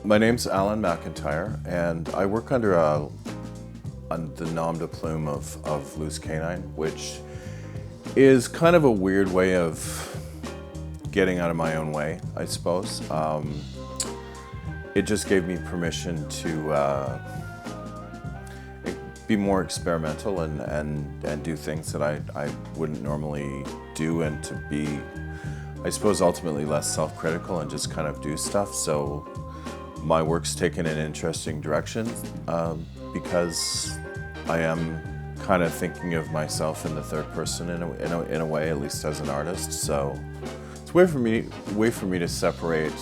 My name's Alan MacIntyre, and I work under the nom de plume of Loose Canine, which is kind of a weird way of getting out of my own way, I suppose. It just gave me permission to be more experimental and do things that I wouldn't normally do, and to be, I suppose, ultimately less self-critical and just kind of do stuff. So my work's taken an interesting direction because I am kind of thinking of myself in the third person in a way, at least as an artist. So it's a way for me to separate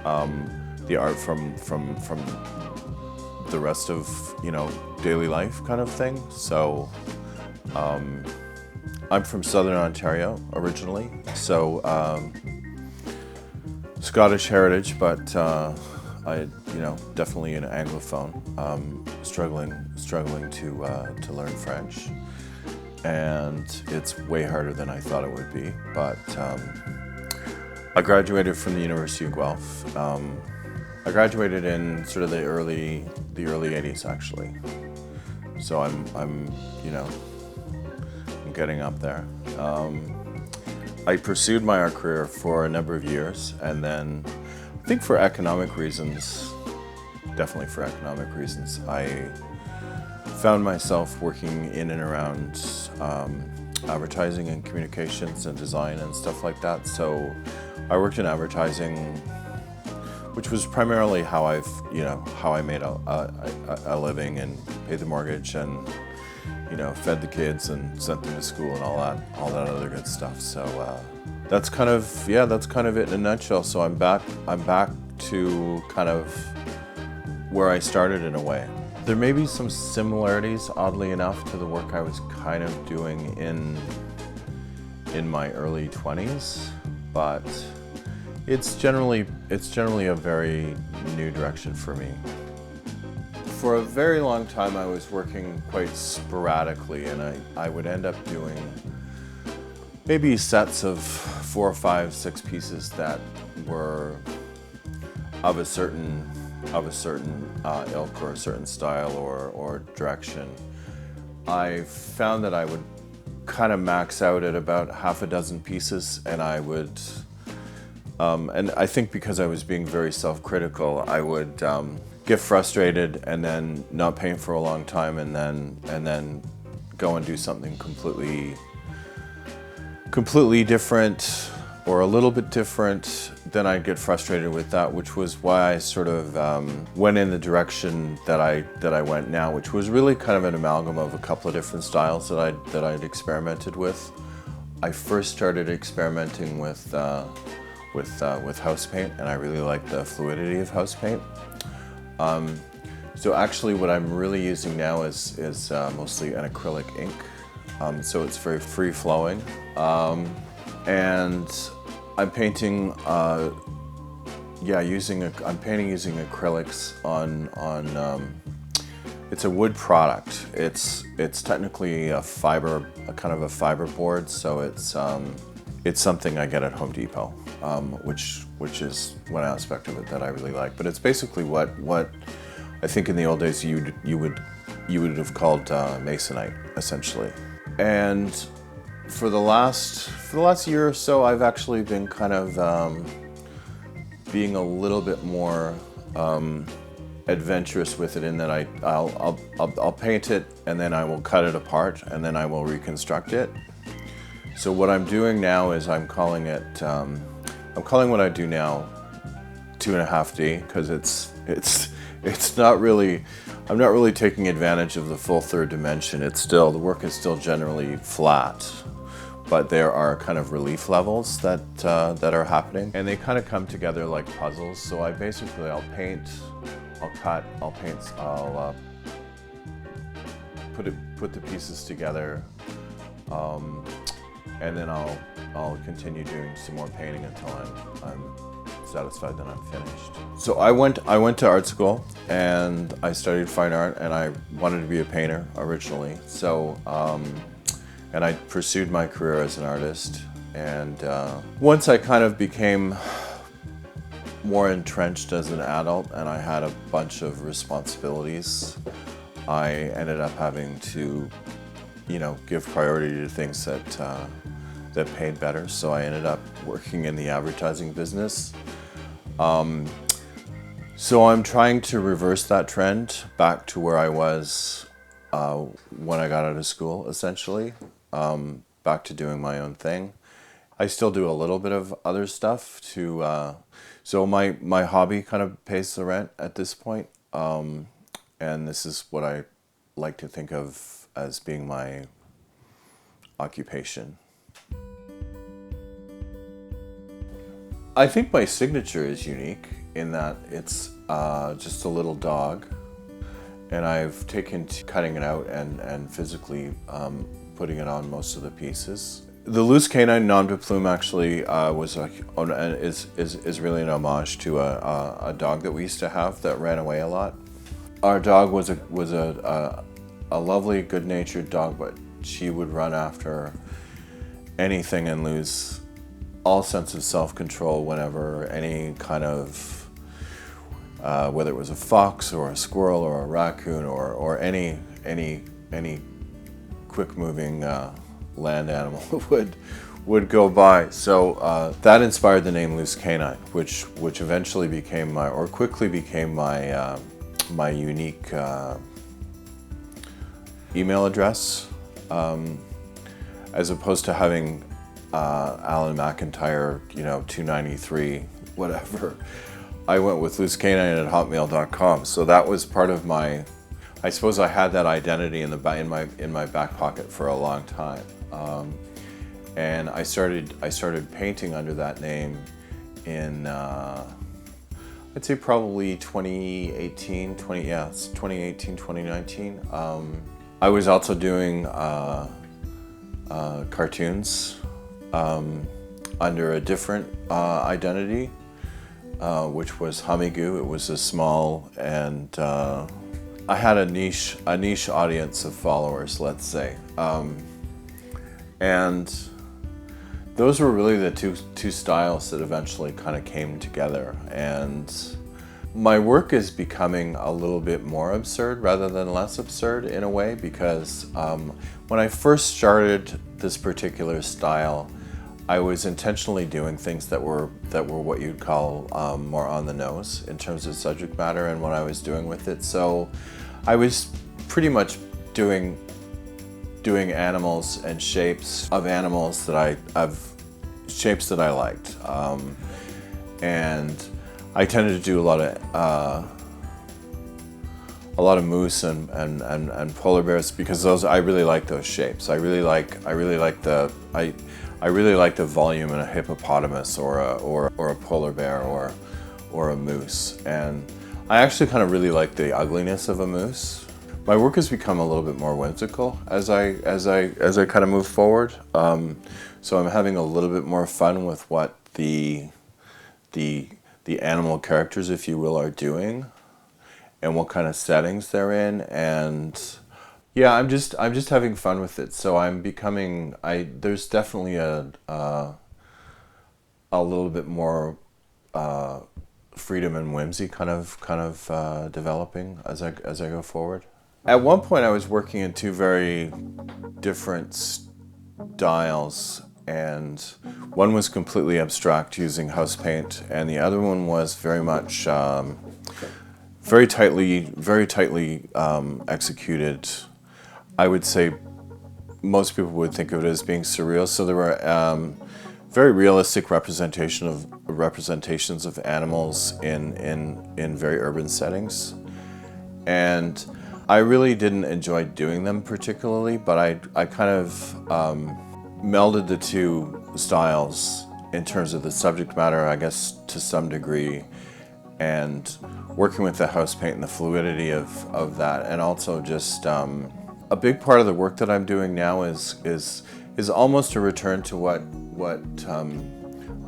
the art from the rest of, daily life kind of thing. So I'm from Southern Ontario originally, so Scottish heritage, but I, definitely an Anglophone, struggling to learn French, and it's way harder than I thought it would be. But I graduated from the University of Guelph. I graduated in sort of the early 80s, actually. So I'm getting up there. I pursued my art career for a number of years, and then I think for economic reasons, definitely for economic reasons, I found myself working in and around advertising and communications and design and stuff like that. So I worked in advertising, which was primarily how I made a living and paid the mortgage and fed the kids and sent them to school and all that other good stuff. So that's kind of it in a nutshell. So I'm back to kind of where I started in a way. There may be some similarities, oddly enough, to the work I was kind of doing in my early 20s, but it's generally a very new direction for me. For a very long time, I was working quite sporadically, and I would end up doing maybe sets of 4, 5, 6 pieces that were of a certain ilk or a certain style or direction. I found that I would kind of max out at about half a dozen pieces, and I would, and I think because I was being very self-critical, I would get frustrated and then not paint for a long time, and then go and do something completely different or a little bit different. Then I'd get frustrated with that, which was why I sort of went in the direction that I went now, which was really kind of an amalgam of a couple of different styles that I'd experimented with. I first started experimenting with house paint, and I really liked the fluidity of house paint. So actually what I'm really using now is mostly an acrylic ink. So it's very free-flowing. And I'm painting using acrylics on it's a wood product. It's technically a kind of a fiber board, so it's something I get at Home Depot, which is one aspect of it that I really like. But it's basically what I think in the old days you would have called masonite, essentially. And for the last year or so, I've actually been kind of being a little bit more adventurous with it, in that I'll paint it and then I will cut it apart and then I will reconstruct it. So what I'm doing now is I'm calling what I do now 2.5D, because it's not really, I'm not really taking advantage of the full third dimension. The work is still generally flat, but there are kind of relief levels that are happening, and they kind of come together like puzzles. So I'll paint, I'll cut, I'll paint, I'll put the pieces together, and then I'll continue doing some more painting until I'm satisfied that I'm finished. So I went to art school and I studied fine art, and I wanted to be a painter originally. So and I pursued my career as an artist, and once I kind of became more entrenched as an adult and I had a bunch of responsibilities, I ended up having to, give priority to things that paid better. So I ended up working in the advertising business. So I'm trying to reverse that trend back to where I was when I got out of school, essentially, back to doing my own thing. I still do a little bit of other stuff so my hobby kind of pays the rent at this point. And this is what I like to think of as being my occupation. I think my signature is unique in that it's just a little dog, and I've taken to cutting it out and physically putting it on most of the pieces. The loose canine non de plume actually is really an homage to a dog that we used to have that ran away a lot. Our dog was a lovely, good-natured dog, but she would run after anything and lose all sense of self-control whenever any kind of, whether it was a fox or a squirrel or a raccoon or any quick-moving land animal would go by. So that inspired the name Loose Canine, which eventually became quickly became my unique email address, as opposed to having Alan MacIntyre, 293, whatever. I went with loosecanine@hotmail.com. So that was part of my, I suppose I had that identity in my back pocket for a long time. And I started painting under that name in I'd say probably 2018, 2019. I was also doing cartoons under a different identity, which was Hummygoo. It was a small and I had a niche audience of followers, let's say, and those were really the two styles that eventually kind of came together. And my work is becoming a little bit more absurd rather than less absurd in a way, because when I first started this particular style, I was intentionally doing things that were what you'd call more on the nose in terms of subject matter and what I was doing with it. So I was pretty much doing animals and shapes of animals that I liked, and I tended to do a lot of moose and polar bears because I really like those shapes. I really like the volume in a hippopotamus or a polar bear or a moose, and I actually kind of really like the ugliness of a moose. My work has become a little bit more whimsical as I kind of move forward. So I'm having a little bit more fun with what the animal characters, if you will, are doing, and what kind of settings they're in, and yeah, I'm just having fun with it. So I'm becoming there's definitely a little bit more freedom and whimsy kind of developing as I go forward. At one point, I was working in two very different styles, and one was completely abstract using house paint, and the other one was very much very tightly executed. I would say most people would think of it as being surreal. So there were very realistic representations of animals in very urban settings, and I really didn't enjoy doing them particularly, but I kind of melded the two styles in terms of the subject matter, I guess, to some degree, and working with the house paint and the fluidity of that, and also just a big part of the work that I'm doing now is almost a return to what I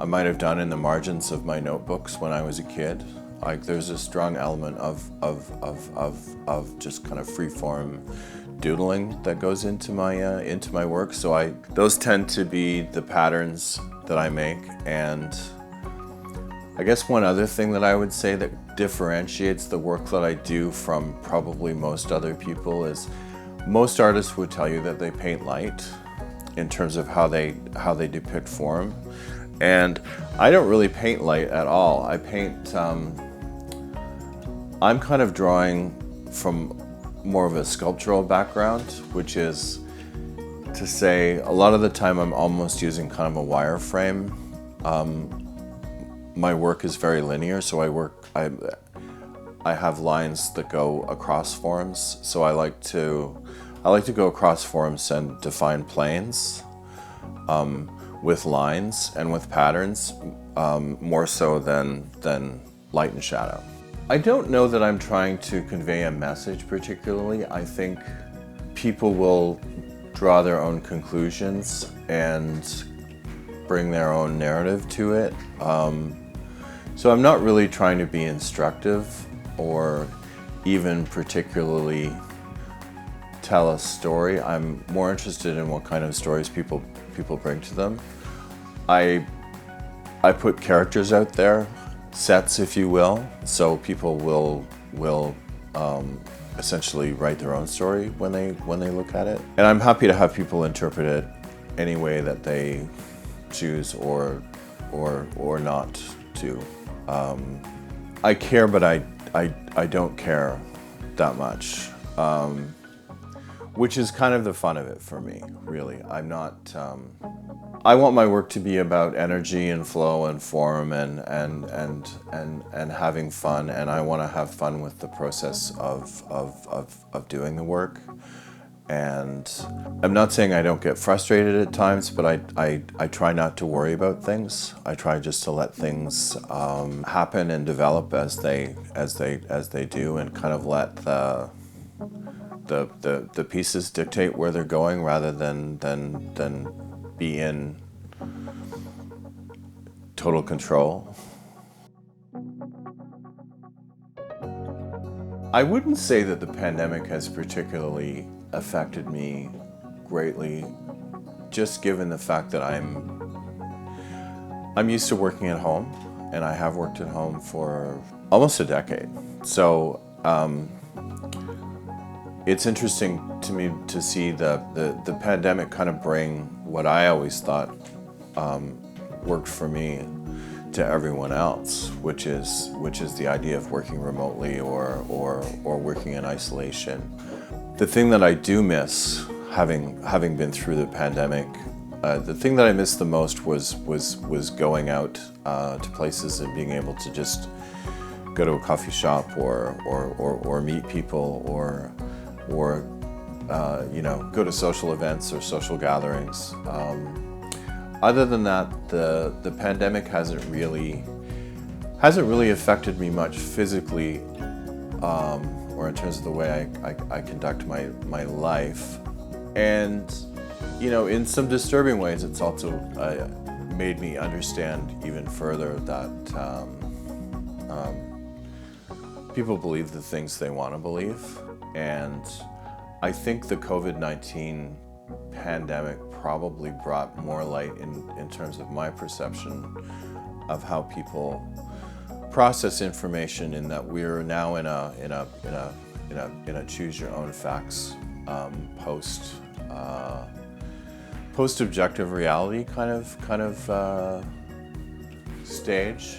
might have done in the margins of my notebooks when I was a kid. Like, there's a strong element of just kind of free-form doodling that goes into my work. So those tend to be the patterns that I make, and I guess one other thing that I would say that differentiates the work that I do from probably most other people is most artists would tell you that they paint light in terms of how they depict form. And I don't really paint light at all. I paint, I'm kind of drawing from more of a sculptural background, which is to say a lot of the time I'm almost using kind of a wireframe. My work is very linear, so I have lines that go across forms. So I like to go across forms and define planes with lines and with patterns, more so than light and shadow. I don't know that I'm trying to convey a message particularly. I think people will draw their own conclusions and bring their own narrative to it. So I'm not really trying to be instructive or even particularly tell a story. I'm more interested in what kind of stories people bring to them. I put characters out there, sets if you will, so people will essentially write their own story when they look at it. And I'm happy to have people interpret it any way that they choose or not to. I care, but I don't care that much, which is kind of the fun of it for me, really. I'm not. I want my work to be about energy and flow and form and having fun, and I want to have fun with the process of doing the work. And I'm not saying I don't get frustrated at times, but I try not to worry about things. I try just to let things happen and develop as they do, and kind of let the pieces dictate where they're going rather than be in total control. I wouldn't say that the pandemic has particularly affected me greatly, just given the fact that I'm used to working at home, and I have worked at home for almost a decade. So it's interesting to me to see the pandemic kind of bring what I always thought worked for me to everyone else, which is the idea of working remotely or working in isolation. The thing that I do miss, having been through the pandemic, the thing that I missed the most was going out to places and being able to just go to a coffee shop or meet people or go to social events or social gatherings. Other than that, the pandemic hasn't really affected me much physically, or in terms of the way I conduct my life. And in some disturbing ways, it's also made me understand even further that people believe the things they want to believe. And I think the COVID-19 pandemic probably brought more light in terms of my perception of how people process information, in that we're now in a choose your own facts post objective reality kind of stage.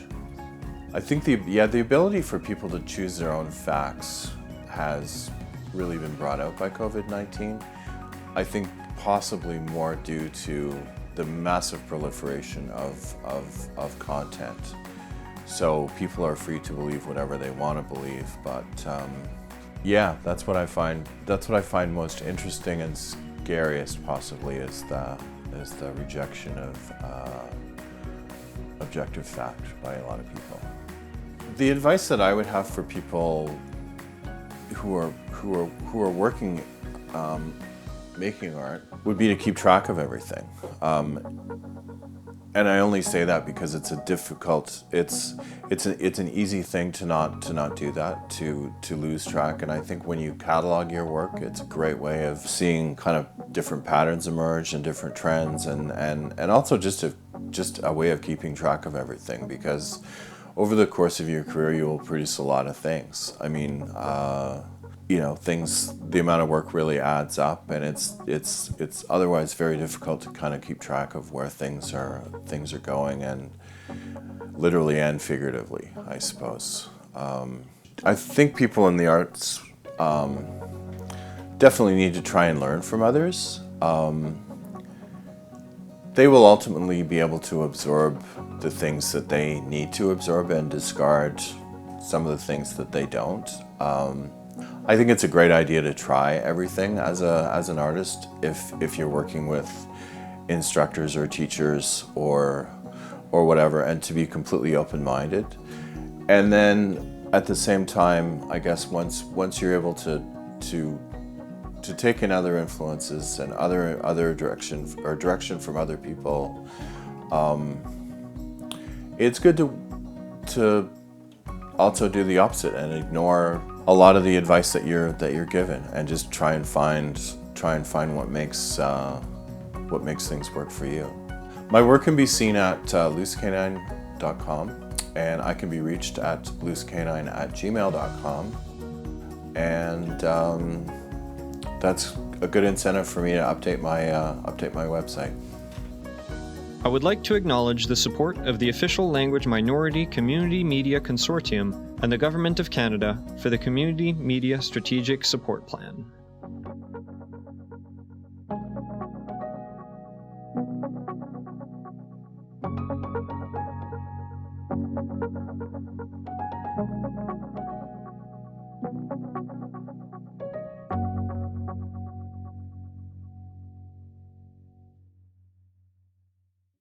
I think the ability for people to choose their own facts has really been brought out by COVID-19. I think possibly more due to the massive proliferation of content. So people are free to believe whatever they want to believe, but that's what I find most interesting and scariest possibly is the rejection of objective fact by a lot of people. The advice that I would have for people who are working making art would be to keep track of everything. And I only say that because it's an easy thing to not do that, to lose track. And I think when you catalog your work, it's a great way of seeing kind of different patterns emerge and different trends, and also just a way of keeping track of everything, because over the course of your career, you will produce a lot of things. I mean, the amount of work really adds up, and it's otherwise very difficult to kind of keep track of where things are going, and literally and figuratively, I suppose. I think people in the arts definitely need to try and learn from others. They will ultimately be able to absorb the things that they need to absorb and discard some of the things that they don't. I think it's a great idea to try everything as an artist if you're working with instructors or teachers or whatever, and to be completely open-minded. And then at the same time, I guess once you're able to take in other influences and other direction from other people, it's good to also do the opposite and ignore a lot of the advice that you're given, and just try and find what makes things work for you. My work can be seen at loosecanine.com, and I can be reached at loosecanine@gmail.com, and that's a good incentive for me to update my website. I would like to acknowledge the support of the Official Language Minority Community Media Consortium and the Government of Canada for the Community Media Strategic Support Plan.